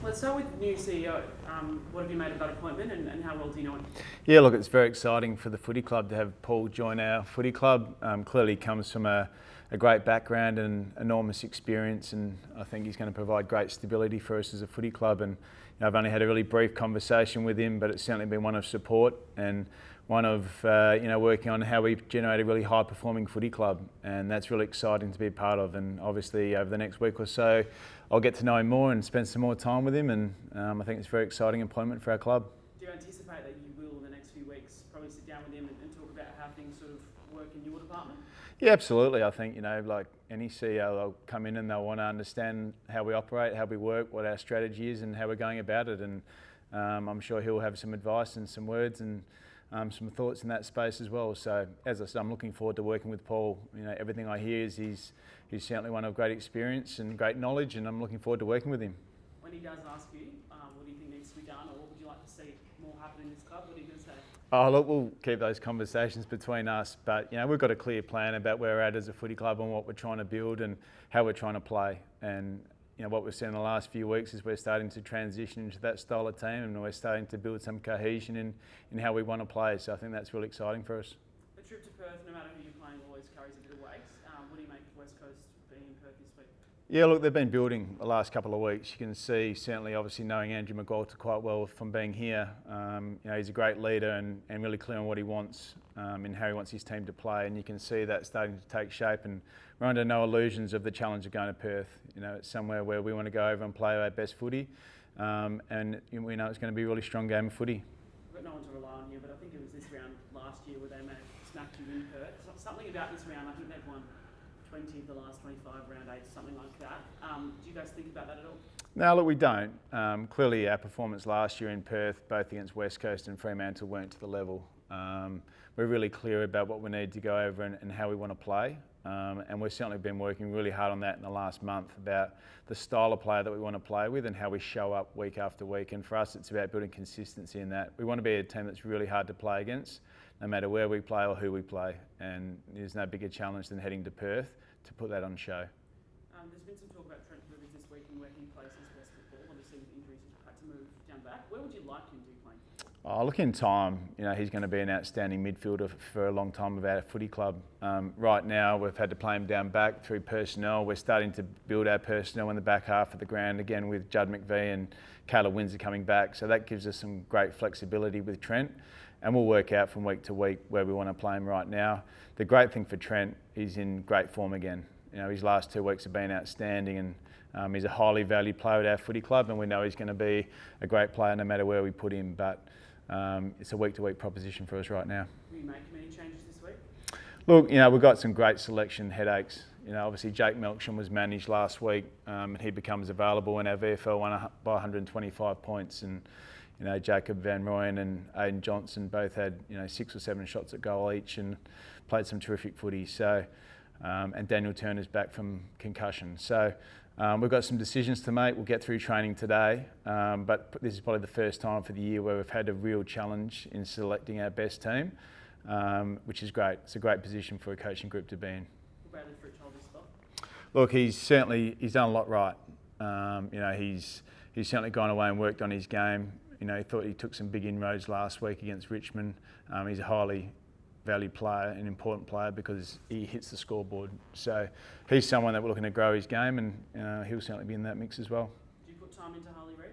Let's start with the new CEO. What have you made of that appointment and how well do you know him? Yeah, look, it's very exciting for the footy club to have Paul join our footy club. Clearly comes from a great background and enormous experience, and I think he's going to provide great stability for us as a footy club. And I've only had a really brief conversation with him, but it's certainly been one of support and one of working on how we generate a really high performing footy club, and that's really exciting to be a part of. And obviously over the next week or so I'll get to know him more and spend some more time with him, and I think it's a very exciting appointment for our club. Do you anticipate that you will in the next few weeks probably sit down with him and talk about how things sort of work in your department? Yeah, absolutely. I think, like any CEO, they'll come in and they'll want to understand how we operate, how we work, what our strategy is and how we're going about it. And I'm sure he'll have some advice and some words and some thoughts in that space as well. So as I said, I'm looking forward to working with Paul. Everything I hear is he's certainly one of great experience and great knowledge, and I'm looking forward to working with him. When he does ask you, what do you think needs to be done, or what would you like to see more happen in this club? What are you going to say? Oh, look, we'll keep those conversations between us, but we've got a clear plan about where we're at as a footy club and what we're trying to build and how we're trying to play. And what we've seen in the last few weeks is we're starting to transition into that style of team, and we're starting to build some cohesion in how we want to play. So I think that's really exciting for us. A trip to Perth, no matter who you're playing, always carries a bit of weight. What do you make of West Coast being in Perth this week? Yeah, look, they've been building the last couple of weeks. You can see, certainly, obviously, knowing Andrew McGualter quite well from being here. He's a great leader and really clear on what he wants and how he wants his team to play. And you can see that starting to take shape. And we're under no illusions of the challenge of going to Perth. It's somewhere where we want to go over and play our best footy. And we know it's going to be a really strong game of footy. I've got no one to rely on here, but I think it was this round last year where they may have smacked you in Perth. Something about this round, I think they've won 20 of the last 25, round 8, something like that. Do you guys think about that at all? No, look, we don't. Clearly our performance last year in Perth, both against West Coast and Fremantle, weren't to the level. We're really clear about what we need to go over and how we want to play. And we've certainly been working really hard on that in the last month about the style of player that we want to play with and how we show up week after week. And for us, it's about building consistency in that. We want to be a team that's really hard to play against, no matter where we play or who we play. And there's no bigger challenge than heading to Perth to put that on show. There's been some talk about Trent Rivers this week and where he plays his best football. Obviously, with injuries, he's had to move down back. Where would you like him to be playing? Oh, look, in time, he's going to be an outstanding midfielder for a long time of our footy club. Right now, we've had to play him down back through personnel. We're starting to build our personnel in the back half of the ground again with Judd McVie and Caleb Windsor coming back. So that gives us some great flexibility with Trent. And we'll work out from week to week where we want to play him right now. The great thing for Trent, he's in great form again. His last 2 weeks have been outstanding, and he's a highly valued player at our footy club, and we know he's going to be a great player no matter where we put him. But it's a week-to-week proposition for us right now. Will you make any changes this week? Look, we've got some great selection headaches. Obviously Jake Melksham was managed last week, and he becomes available, and our VFL won by 125 points. And Jacob Van Rooyen and Aidan Johnson both had 6 or 7 shots at goal each and played some terrific footy. So, and Daniel Turner's back from concussion. So we've got some decisions to make. We'll get through training today, but this is probably the first time for the year where we've had a real challenge in selecting our best team, which is great. It's a great position for a coaching group to be in. Bradley Fritz this spot? Look, he's done a lot right. He's certainly gone away and worked on his game. He thought he took some big inroads last week against Richmond. He's a highly valued player, an important player because he hits the scoreboard. So he's someone that we're looking to grow his game, and he'll certainly be in that mix as well. Do you put time into Harley Reid?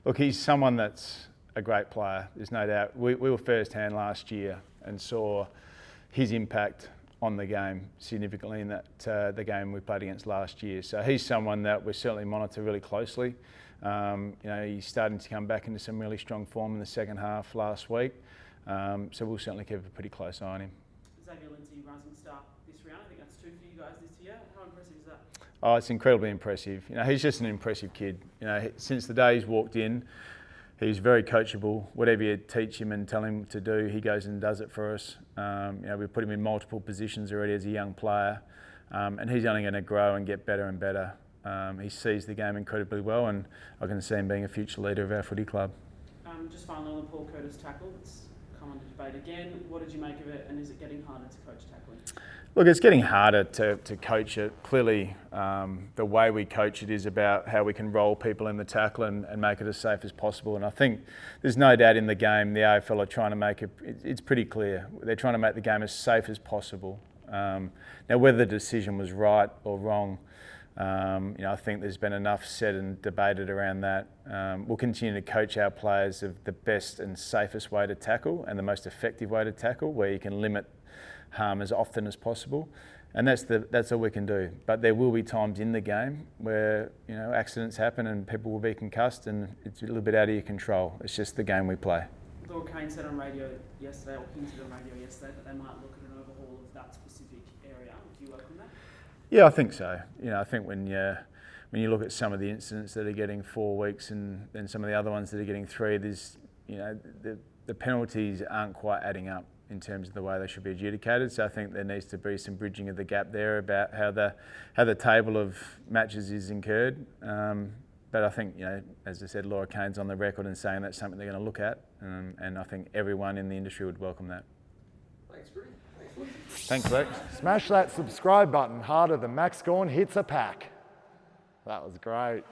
Look, he's someone that's a great player, there's no doubt. We were first hand last year and saw his impact on the game significantly in that the game we played against last year. So he's someone that we certainly monitor really closely. He's starting to come back into some really strong form in the second half last week. So we'll certainly keep a pretty close eye on him. Xavier Lindsay, rising star this round. I think that's 2 for you guys this year. How impressive is that? Oh, it's incredibly impressive. He's just an impressive kid. Since the day he's walked in, he's very coachable. Whatever you teach him and tell him to do, he goes and does it for us. We've put him in multiple positions already as a young player, and he's only going to grow and get better and better. He sees the game incredibly well, and I can see him being a future leader of our footy club. Just finally on the Paul Curtis tackle, it's come under debate again. What did you make of it, and is it getting harder to coach tackling? Look, it's getting harder to coach it. Clearly, the way we coach it is about how we can roll people in the tackle and make it as safe as possible. And I think there's no doubt in the game, the AFL are trying to make it, it's pretty clear. They're trying to make the game as safe as possible. Now, whether the decision was right or wrong, I think there's been enough said and debated around that. We'll continue to coach our players of the best and safest way to tackle and the most effective way to tackle, where you can limit harm as often as possible, and that's all we can do. But there will be times in the game where accidents happen and people will be concussed, and it's a little bit out of your control. It's just the game we play. Laura Kane said on radio yesterday, or hinted on radio yesterday, that they might look at an overhaul of that specific area. Do you welcome that? Yeah, I think so. I think when you look at some of the incidents that are getting 4 weeks and some of the other ones that are getting 3, there's the penalties aren't quite adding up in terms of the way they should be adjudicated. So I think there needs to be some bridging of the gap there about how the table of matches is incurred. But I think, as I said, Laura Kane's on the record and saying that's something they're going to look at, and I think everyone in the industry would welcome that. Thanks, Greg. Thanks, Lex. Smash that subscribe button harder than Max Gawn hits a pack. That was great.